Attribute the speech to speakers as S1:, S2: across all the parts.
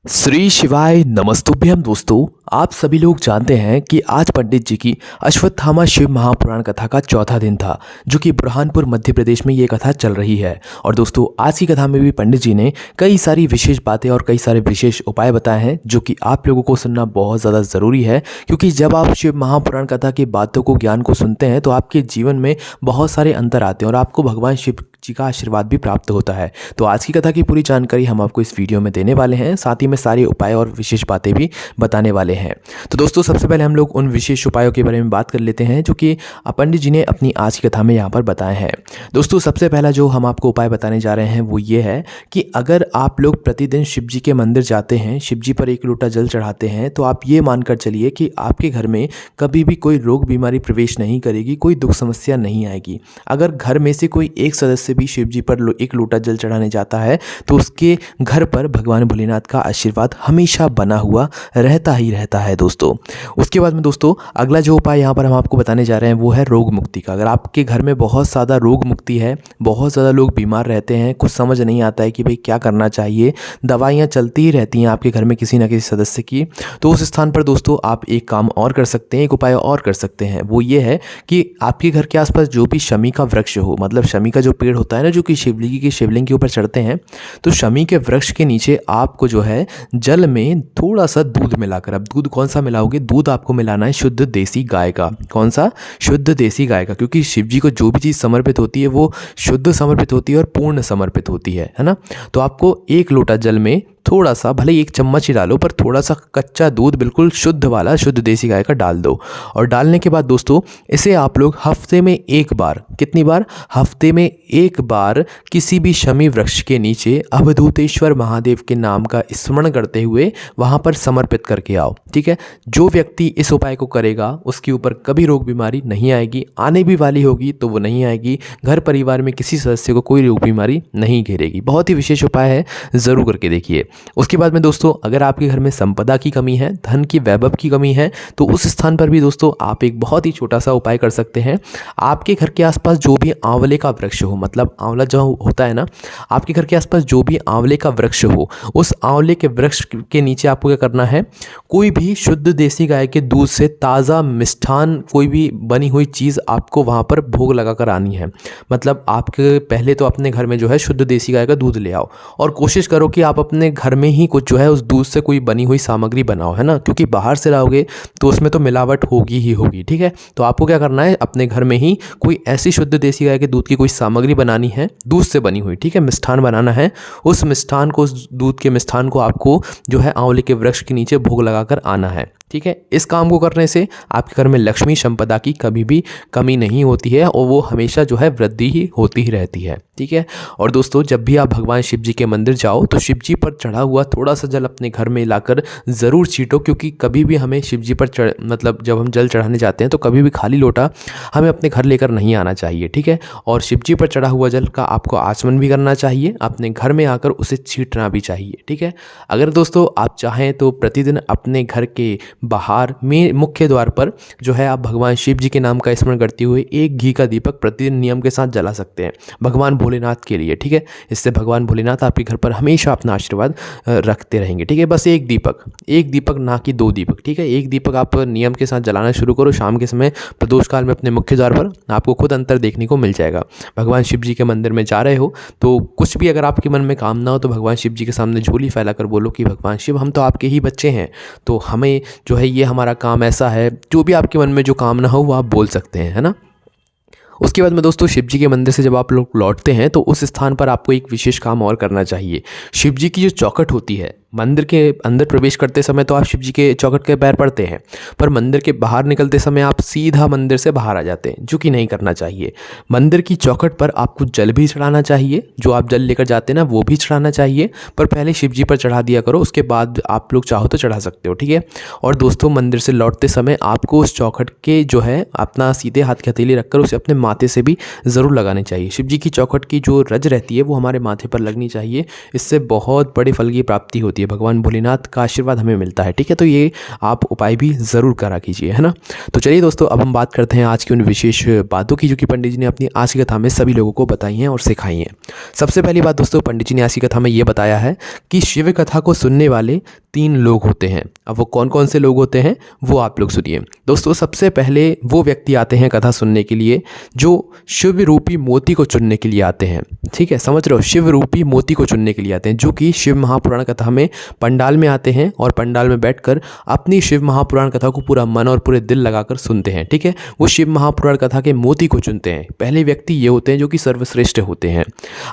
S1: श्री शिवाय नमस्तुभ्यम दोस्तों। आप सभी लोग जानते हैं कि आज पंडित जी की अश्वत्थामा शिव महापुराण कथा का चौथा दिन था, जो कि बुरहानपुर मध्य प्रदेश में ये कथा चल रही है। और दोस्तों आज की कथा में भी पंडित जी ने कई सारी विशेष बातें और कई सारे विशेष उपाय बताए हैं, जो कि आप लोगों को सुनना बहुत ज़्यादा ज़रूरी है। क्योंकि जब आप शिव महापुराण कथा की बातों को, ज्ञान को सुनते हैं तो आपके जीवन में बहुत सारे अंतर आते हैं और आपको भगवान शिव जी का आशीर्वाद भी प्राप्त होता है। तो आज की कथा की पूरी जानकारी हम आपको इस वीडियो में देने वाले हैं, साथ ही में सारे उपाय और विशेष बातें भी बताने वाले हैं। तो दोस्तों सबसे पहले हम लोग उन विशेष उपायों के बारे में बात कर लेते हैं, जो कि पंडित जी ने अपनी आज की कथा में यहाँ पर बताए हैं। दोस्तों सबसे पहला जो हम आपको उपाय बताने जा रहे हैं वो ये है कि अगर आप लोग प्रतिदिन शिव जी के मंदिर जाते हैं, शिव जी पर 1 लोटा जल चढ़ाते हैं, तो आप ये मानकर चलिए कि आपके घर में कभी भी कोई रोग बीमारी प्रवेश नहीं करेगी, कोई दुख समस्या नहीं आएगी। अगर घर में से कोई एक सदस्य भी शिव जी पर 1 लोटा जल चढ़ाने जाता है तो उसके घर पर भगवान भोलेनाथ का आशीर्वाद हमेशा बना हुआ रहता ही रहता है दोस्तों। उसके बाद में दोस्तों अगला जो उपाय यहाँ पर हम आपको बताने जा रहे हैं वो है रोग मुक्ति का। अगर आपके घर में बहुत ज़्यादा रोग मुक्ति है, बहुत ज़्यादा लोग बीमार रहते हैं, कुछ समझ नहीं आता है कि भाई क्या करना चाहिए, दवाइयाँ चलती ही रहती हैं आपके घर में किसी न किसी सदस्य की, तो उस स्थान पर दोस्तों आप एक काम और कर सकते हैं, एक उपाय और कर सकते हैं। वो ये है कि आपके घर के आसपास जो भी शमी का वृक्ष हो, मतलब शमी का जो पेड़ होता है ना, जो कि शिवलिंग के ऊपर चढ़ते हैं, तो शमी के वृक्ष के नीचे आपको जो है जल में थोड़ा सा दूध मिलाकर, अब दूध कौन सा मिलाओगे, दूध आपको मिलाना है शुद्ध देसी गाय का। कौन सा? शुद्ध देसी गाय का। क्योंकि शिव जी को जो भी चीज़ समर्पित होती है वो शुद्ध समर्पित होती है और पूर्ण समर्पित होती है ना। तो आपको 1 लोटा जल में थोड़ा सा, भले 1 चम्मच ही डालो, पर थोड़ा सा कच्चा दूध बिल्कुल शुद्ध वाला, शुद्ध देसी गाय का डाल दो। और डालने के बाद दोस्तों इसे आप लोग हफ्ते में 1 बार, कितनी बार? हफ्ते में 1 बार किसी भी शमी वृक्ष के नीचे अवधूतेश्वर महादेव के नाम का स्मरण करते हुए वहाँ पर समर्पित करके आओ। ठीक है। जो व्यक्ति इस उपाय को करेगा उसके ऊपर कभी रोग बीमारी नहीं आएगी, आने भी वाली होगी तो वो नहीं आएगी, घर परिवार में किसी सदस्य को कोई रोग बीमारी नहीं घेरेगी। बहुत ही विशेष उपाय है, ज़रूर करके देखिए। उसके बाद में दोस्तों अगर आपके घर में संपदा की कमी है, धन की, वैभव की कमी है, तो उस स्थान पर भी दोस्तों आप एक बहुत ही छोटा सा उपाय कर सकते हैं। आपके घर के आसपास जो भी आंवले का वृक्ष हो, मतलब आंवला जो होता है ना, आपके घर के आसपास जो भी आंवले का वृक्ष हो, उस आंवले के वृक्ष के नीचे आपको क्या करना है, कोई भी शुद्ध देसी गाय के दूध से ताज़ा मिष्ठान, कोई भी बनी हुई चीज़ आपको वहाँ पर भोग लगा कर आनी है। मतलब आपके पहले तो अपने घर में जो है शुद्ध देसी गाय का दूध ले आओ और कोशिश करो कि आप अपने घर में ही कुछ जो है उस दूध से कोई बनी हुई सामग्री बनाओ, है ना। क्योंकि बाहर से लाओगे तो उसमें तो मिलावट होगी ही होगी। ठीक है। तो आपको क्या करना है, अपने घर में ही कोई ऐसी शुद्ध देसी गाय के दूध की कोई सामग्री बनानी है, दूध से बनी हुई। ठीक है। मिष्ठान बनाना है। उस मिष्ठान को, उस दूध के मिष्ठान को आपको जो है आंवले के वृक्ष के नीचे भोग लगाकर आना है। ठीक है। इस काम को करने से आपके घर में लक्ष्मी संपदा की कभी भी कमी नहीं होती है और वो हमेशा जो है वृद्धि ही होती ही रहती है। ठीक है। और दोस्तों जब भी आप भगवान शिव जी के मंदिर जाओ तो शिव जी पर चढ़ा हुआ थोड़ा सा जल अपने घर में लाकर ज़रूर छींटो। क्योंकि कभी भी हमें शिव जी पर मतलब जब हम जल चढ़ाने जाते हैं तो कभी भी खाली लोटा हमें अपने घर लेकर नहीं आना चाहिए। ठीक है। और शिव जी पर चढ़ा हुआ जल का आपको आचमन भी करना चाहिए, अपने घर में आकर उसे छींटना भी चाहिए। ठीक है। अगर दोस्तों आप चाहें तो प्रतिदिन अपने घर के बाहर में मुख्य द्वार पर जो है आप भगवान शिव जी के नाम का स्मरण करते हुए 1 घी का दीपक प्रतिदिन नियम के साथ जला सकते हैं भगवान भोलेनाथ के लिए। ठीक है। इससे भगवान भोलेनाथ आपके घर पर हमेशा अपना आशीर्वाद रखते रहेंगे। ठीक है। बस 1 दीपक, ना कि 2 दीपक। ठीक है। 1 दीपक आप नियम के साथ जलाना शुरू करो शाम के समय प्रदोष काल में अपने मुख्य द्वार पर, आपको खुद अंतर देखने को मिल जाएगा। भगवान शिव जी के मंदिर में जा रहे हो तो कुछ भी अगर आपके मन में कामना हो तो भगवान शिव जी के सामने झोली फैलाकर बोलो कि भगवान शिव, हम तो आपके ही बच्चे हैं, तो हमें जो है ये हमारा काम ऐसा है। जो भी आपके मन में जो कामना हो वो आप बोल सकते हैं, है ना। उसके बाद में दोस्तों शिव जी के मंदिर से जब आप लोग लौटते हैं तो उस स्थान पर आपको एक विशेष काम और करना चाहिए। शिव जी की जो चौखट होती है, मंदिर के अंदर प्रवेश करते समय तो आप शिव जी के चौखट के पैर पड़ते हैं, पर मंदिर के बाहर निकलते समय आप सीधा मंदिर से बाहर आ जाते हैं, जो कि नहीं करना चाहिए। मंदिर की चौखट पर आपको जल भी चढ़ाना चाहिए, जो आप जल लेकर जाते हैं ना वो भी चढ़ाना चाहिए, पर पहले शिव जी पर चढ़ा दिया करो, उसके बाद आप लोग चाहो तो चढ़ा सकते हो। ठीक है। और दोस्तों मंदिर से लौटते समय आपको उस चौखट के जो है अपना सीधे हाथ की हथेली रखकर उसे अपने माथे से भी ज़रूर लगाने चाहिए। शिव जी की चौखट की जो रज रहती है वो हमारे माथे पर लगनी चाहिए। इससे बहुत बड़े फल की प्राप्ति होती है लिए भगवान भोलेनाथ का आशीर्वाद हमें मिलता है। ठीक है, तो ये आप उपाय भी ज़रूर करा कीजिए, है ना। तो चलिए दोस्तों, अब हम बात करते हैं आज की उन विशेष बातों की जो कि पंडित जी ने अपनी आज की कथा में सभी लोगों को बताई हैं और सिखाई हैं। सबसे पहली बात दोस्तों, पंडित जी ने आज की कथा में ये बताया है कि शिव कथा को सुनने वाले 3 लोग होते हैं। अब वो कौन कौन से लोग होते हैं वो आप लोग सुनिए दोस्तों। सबसे पहले वो व्यक्ति आते हैं कथा सुनने के लिए जो शिव रूपी मोती को चुनने के लिए आते हैं। ठीक है, समझ रहे हो, शिव रूपी मोती को चुनने के लिए आते हैं, जो कि शिव महापुराण कथा में पंडाल में आते हैं और पंडाल में बैठकर अपनी शिव महापुराण कथा को पूरा मन और पूरे दिल लगाकर सुनते हैं। ठीक है, वो शिव महापुराण कथा के मोती को चुनते हैं। पहले व्यक्ति ये होते हैं जो कि सर्वश्रेष्ठ होते हैं।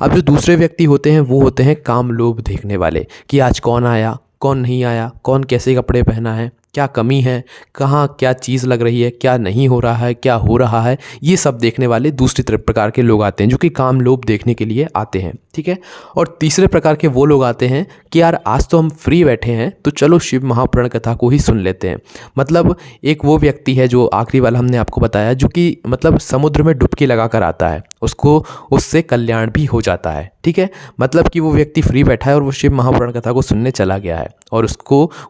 S1: अब जो दूसरे व्यक्ति होते हैं वो होते हैं काम लोभ देखने वाले, कि आज कौन आया, कौन नहीं आया, कौन कैसे कपड़े पहना है, क्या कमी है, कहाँ क्या चीज़ लग रही है, क्या नहीं हो रहा है, क्या हो रहा है, ये सब देखने वाले दूसरी तरह प्रकार के लोग आते हैं जो कि काम लोभ देखने के लिए आते हैं। ठीक है, और तीसरे प्रकार के वो लोग आते हैं कि यार आज तो हम फ्री बैठे हैं तो चलो शिव महापुराण कथा को ही सुन लेते हैं। मतलब एक वो व्यक्ति है जो आखिरी वाला हमने आपको बताया, जो कि मतलब समुद्र में डुबकी लगा कर आता है, उसको उससे कल्याण भी हो जाता है। ठीक है, मतलब कि वो व्यक्ति फ्री बैठा है और वो शिव महापुराण कथा को सुनने चला गया है और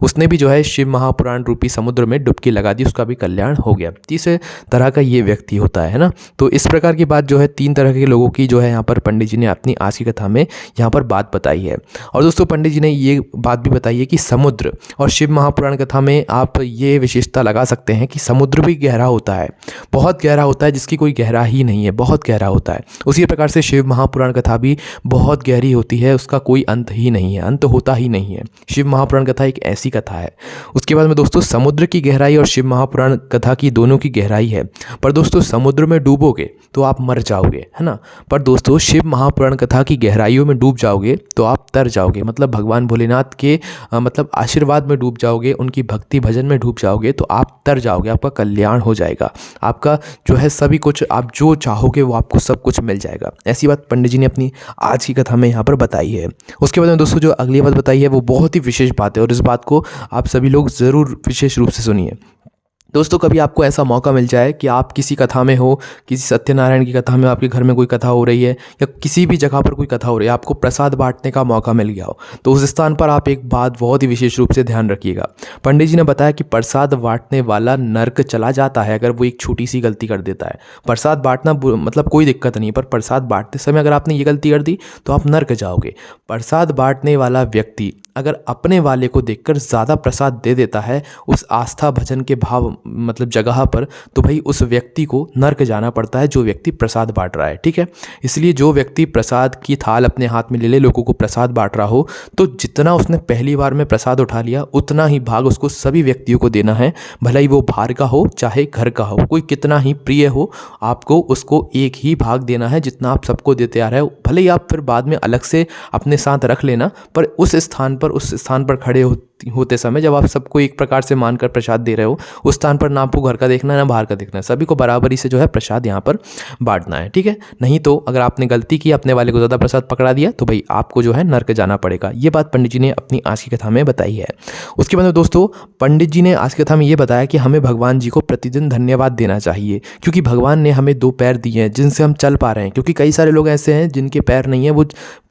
S1: उसने भी जो है शिव महापुराण रूपी समुद्र में डुबकी लगा दी, उसका भी कल्याण हो गया। तीसरे तरह का ये व्यक्ति होता है ना। तो इस प्रकार की बात जो है 3 तरह के लोगों की जो है यहाँ पर पंडित जी ने अपनी आज की कथा में यहाँ पर बात बताई है। और दोस्तों पंडित जी ने ये बात भी बताई है कि समुद्र और शिव महापुराण कथा में आप ये विशेषता लगा सकते हैं कि समुद्र भी गहरा होता है, बहुत गहरा होता है, जिसकी कोई गहरा ही नहीं है, बहुत गहरा होता है। उसी प्रकार से शिव महापुराण कथा भी बहुत गहरी होती है, उसका कोई अंत ही नहीं है, अंत होता ही नहीं है। शिव महापुराण कथा एक ऐसी कथा है। उसके बाद में दोस्तों समुद्र की गहराई और शिव महापुराण कथा की दोनों की गहराई है, पर दोस्तों समुद्र में डूबोगे तो आप मर जाओगे, है ना। पर दोस्तों शिव महापुराण कथा की गहराइयों में डूब जाओगे तो आप तर जाओगे, मतलब भगवान भोलेनाथ के मतलब आशीर्वाद में डूब जाओगे, उनकी भक्ति भजन में डूब जाओगे तो आप तर जाओगे, आपका कल्याण हो जाएगा, आपका जो है सभी कुछ, आप जो चाहोगे वो आपको सब कुछ मिल जाएगा। ऐसी बात पंडित जी ने अपनी आज की कथा में यहाँ पर बताई है। उसके बाद में दोस्तों जो अगली बात बताई है वो बहुत ही विशेष बात है और इस बात को आप सभी लोग ज़रूर विशेष रूप से सुनिए। दोस्तों कभी आपको ऐसा मौका मिल जाए कि आप किसी कथा में हो, किसी सत्यनारायण की कथा में, आपके घर में कोई कथा हो रही है या किसी भी जगह पर कोई कथा हो रही है, आपको प्रसाद बांटने का मौका मिल गया हो, तो उस स्थान पर आप एक बात बहुत ही विशेष रूप से ध्यान रखिएगा। पंडित जी ने बताया कि प्रसाद बांटने वाला नर्क चला जाता है अगर वो एक छोटी सी गलती कर देता है। प्रसाद बांटना मतलब कोई दिक्कत नहीं है, पर प्रसाद बांटते समय अगर आपने ये गलती कर दी तो आप नर्क जाओगे। प्रसाद बांटने वाला व्यक्ति अगर अपने वाले को देखकर ज़्यादा प्रसाद दे देता है उस आस्था भजन के भाव मतलब जगह पर, तो भाई उस व्यक्ति को नर्क जाना पड़ता है, जो व्यक्ति प्रसाद बांट रहा है। ठीक है, इसलिए जो व्यक्ति प्रसाद की थाल अपने हाथ में ले ले, लोगों को प्रसाद बांट रहा हो, तो जितना उसने पहली बार में प्रसाद उठा लिया उतना ही भाग उसको सभी व्यक्तियों को देना है, भले ही वो बाहर का हो चाहे घर का हो, कोई कितना ही प्रिय हो, आपको उसको एक ही भाग देना है जितना आप सबको देते आ रहे हो। भले ही आप फिर बाद में अलग से अपने साथ रख लेना, पर उस स्थान पर खड़े होते समय जब आप सबको एक प्रकार से मानकर प्रसाद दे रहे हो, उस स्थान पर ना आपको घर का देखना है ना बाहर का देखना है, सभी को बराबरी से जो है प्रसाद यहाँ पर बांटना है। ठीक है, नहीं तो अगर आपने गलती की, अपने वाले को ज़्यादा प्रसाद पकड़ा दिया, तो भाई आपको जो है नर्क जाना पड़ेगा। ये बात पंडित जी ने अपनी आज की कथा में बताई है। उसके बाद दोस्तों पंडित जी ने आज की कथा में ये बताया कि हमें भगवान जी को प्रतिदिन धन्यवाद देना चाहिए, क्योंकि भगवान ने हमें 2 पैर दिए हैं जिनसे हम चल पा रहे हैं। क्योंकि कई सारे लोग ऐसे हैं जिनके पैर नहीं है, वो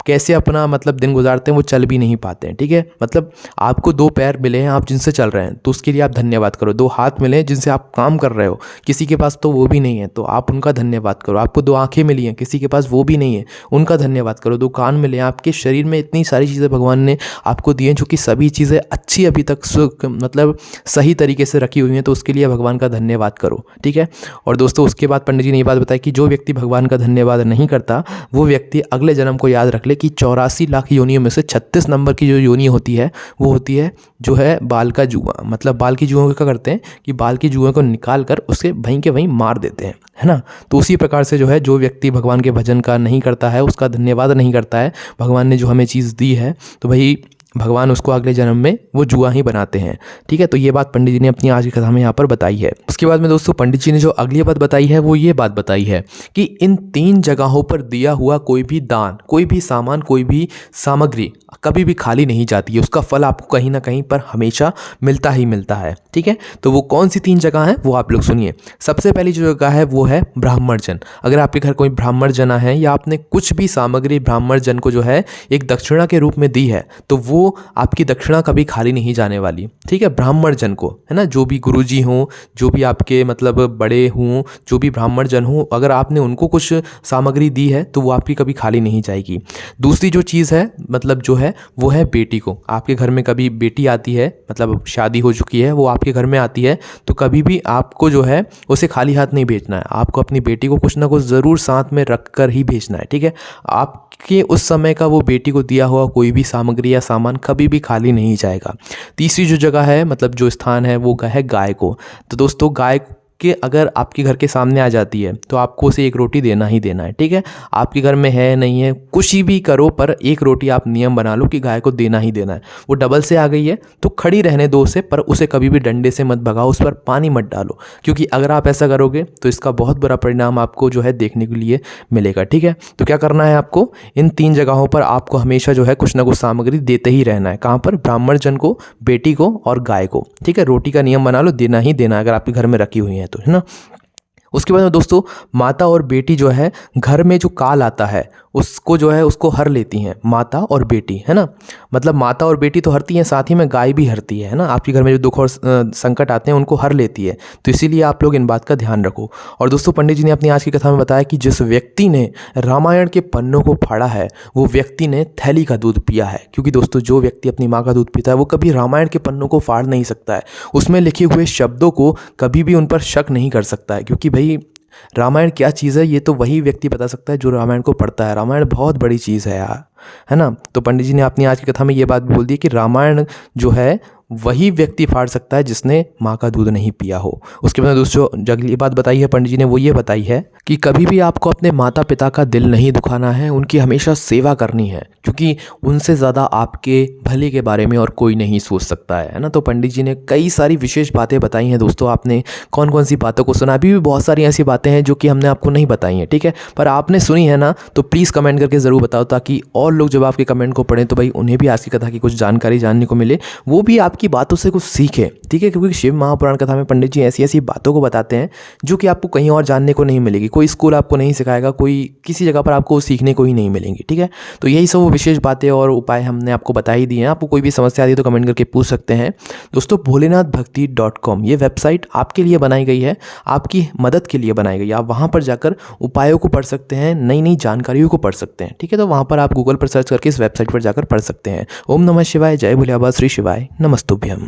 S1: कैसे अपना मतलब दिन गुजारते हैं, वो चल भी नहीं पाते हैं। ठीक है, मतलब आपको 2 पैर मिले हैं आप जिनसे चल रहे हैं, तो उसके लिए आप धन्यवाद करो। 2 हाथ मिले हैं जिनसे आप काम कर रहे हो, किसी के पास तो वो भी नहीं है, तो आप उनका धन्यवाद करो। आपको 2 आंखें मिली हैं, किसी के पास वो भी नहीं है, उनका धन्यवाद करो। 2 कान मिले हैं, आपके शरीर में इतनी सारी चीज़ें भगवान ने आपको दी हैं, जो कि सभी चीज़ें अच्छी अभी तक मतलब सही तरीके से रखी हुई हैं, तो उसके लिए भगवान का धन्यवाद करो। ठीक है, और दोस्तों उसके बाद पंडित जी ने ये बात बताई कि जो व्यक्ति भगवान का धन्यवाद नहीं करता, वो व्यक्ति अगले जन्म को याद रख ले कि 84 लाख योनियों में से 36 नंबर की जो योनि होती है वो होती है जो है बाल का जुआ। मतलब बाल की जुओं को क्या करते हैं कि बाल की जुओं को निकाल कर उसके वहीं के वहीं मार देते हैं, है ना। तो उसी प्रकार से जो है जो व्यक्ति भगवान के भजन का नहीं करता है, उसका धन्यवाद नहीं करता है, भगवान ने जो हमें चीज़ दी है, तो भाई भगवान उसको अगले जन्म में वो जुआ ही बनाते हैं। ठीक है, तो ये बात पंडित जी ने अपनी आज की कथा में यहाँ पर बताई है। उसके बाद में दोस्तों पंडित जी ने जो अगली बात बताई है वो ये बात बताई है कि इन 3 जगहों पर दिया हुआ कोई भी दान, कोई भी सामान, कोई भी सामग्री कभी भी खाली नहीं जाती है, उसका फल आपको कहीं ना कहीं पर हमेशा मिलता ही मिलता है। ठीक है, तो वो कौन सी 3 जगह हैं वो आप लोग सुनिए। सबसे पहली जो जगह है वो है ब्राह्मण जन। अगर आपके घर कोई ब्राह्मण जना है या आपने कुछ भी सामग्री ब्राह्मण जन को जो है एक दक्षिणा के रूप में दी है, तो वो वो आपकी दक्षिणा कभी खाली नहीं जाने वाली, ठीक है। ब्राह्मण जन को, है ना, जो भी गुरुजी हों, जो भी आपके मतलब बड़े हों, जो भी ब्राह्मण जन हों, अगर आपने उनको कुछ सामग्री दी है तो वो आपकी कभी खाली नहीं जाएगी। दूसरी जो चीज़ है मतलब जो है वो है बेटी को, आपके घर में कभी बेटी आती है, मतलब शादी हो चुकी है, वो आपके घर में आती है, तो कभी भी आपको जो है उसे खाली हाथ नहीं भेजना है। आपको अपनी बेटी को कुछ ना कुछ ज़रूर साथ में रख कर ही भेजना है, ठीक है। आपके उस समय का वो बेटी को दिया हुआ कोई भी सामग्री या सामान कभी भी खाली नहीं जाएगा। तीसरी जो जगह है मतलब जो स्थान है वो है गाय को। तो दोस्तों गाय कि अगर आपके घर के सामने आ जाती है तो आपको उसे एक रोटी देना ही देना है, ठीक है। आपके घर में है नहीं है कुछ भी करो, पर एक रोटी आप नियम बना लो कि गाय को देना ही देना है। वो डबल से आ गई है तो खड़ी रहने दो उसे, पर उसे कभी भी डंडे से मत भगाओ, उस पर पानी मत डालो, क्योंकि अगर आप ऐसा करोगे तो इसका बहुत बुरा परिणाम आपको जो है देखने के लिए मिलेगा, ठीक है। तो क्या करना है आपको, इन 3 जगहों पर आपको हमेशा जो है कुछ ना कुछ सामग्री देते ही रहना है। कहाँ पर, ब्राह्मण जन को, बेटी को और गाय को, ठीक है। रोटी का नियम बना लो, देना ही देना अगर आपके घर में रखी हुई है तो, है ना। उसके बाद में दोस्तों माता और बेटी जो है घर में जो काल आता है उसको जो है उसको हर लेती हैं, माता और बेटी, है ना। मतलब माता और बेटी तो हरती हैं, साथ ही में गाय भी हरती है ना। आपके घर में जो दुख और संकट आते हैं उनको हर लेती है, तो इसीलिए आप लोग इन बात का ध्यान रखो। और दोस्तों पंडित जी ने अपनी आज की कथा में बताया कि जिस व्यक्ति ने रामायण के पन्नों को फाड़ा है वो व्यक्ति ने थैली का दूध पिया है, क्योंकि दोस्तों जो व्यक्ति अपनी माँ का दूध पीता है वो कभी रामायण के पन्नों को फाड़ नहीं सकता है, उसमें लिखे हुए शब्दों को कभी भी उन पर शक नहीं कर सकता है, क्योंकि भाई रामायण क्या चीज़ है ये तो वही व्यक्ति बता सकता है जो रामायण को पढ़ता है। रामायण बहुत बड़ी चीज़ है यार, है ना। तो पंडित जी ने अपनी आज की कथा में ये बात भी बोल दी कि रामायण जो है वही व्यक्ति फाड़ सकता है जिसने माँ का दूध नहीं पिया हो। उसके बाद दोस्तों जो अगली बात बताई है पंडित जी ने वो ये बताई है कि कभी भी आपको अपने माता पिता का दिल नहीं दुखाना है, उनकी हमेशा सेवा करनी है, क्योंकि उनसे ज़्यादा आपके भले के बारे में और कोई नहीं सोच सकता है ना। तो पंडित जी ने कई सारी विशेष बातें बताई हैं दोस्तों। आपने कौन कौन सी बातों को सुना, अभी भी बहुत सारी ऐसी बातें हैं जो कि हमने आपको नहीं बताई हैं, ठीक है, पर आपने सुनी है ना, तो प्लीज़ कमेंट करके ज़रूर बताओ, ताकि और लोग जब आपके कमेंट को पढ़ें तो भाई उन्हें भी आज की कथा की कुछ जानकारी जानने को मिले, वो भी आपकी बातों से कुछ सीखे, ठीक है। क्योंकि शिव महापुराण कथा में पंडित जी ऐसी ऐसी बातों को बताते हैं जो कि आपको कहीं और जानने को नहीं मिलेगी, कोई स्कूल आपको नहीं सिखाएगा, कोई किसी जगह पर आपको सीखने को ही नहीं मिलेंगी, ठीक है। तो यही सब वो विशेष बातें और उपाय हमने आपको बता ही दिए हैं। आपको कोई भी समस्या आती है तो कमेंट करके पूछ सकते हैं दोस्तों। भोलेनाथभक्ति.com ये वेबसाइट आपके लिए बनाई गई है, आपकी मदद के लिए बनाई गई है। आप वहाँ पर जाकर उपायों को पढ़ सकते हैं, नई नई जानकारियों को पढ़ सकते हैं, ठीक है। तो वहाँ पर आप गूगल पर सर्च करके इस वेबसाइट पर जाकर पढ़ सकते हैं। ओम नमः शिवाय, जय भोले बाबा, श्री शिवाय, नमस्तुभ्यम।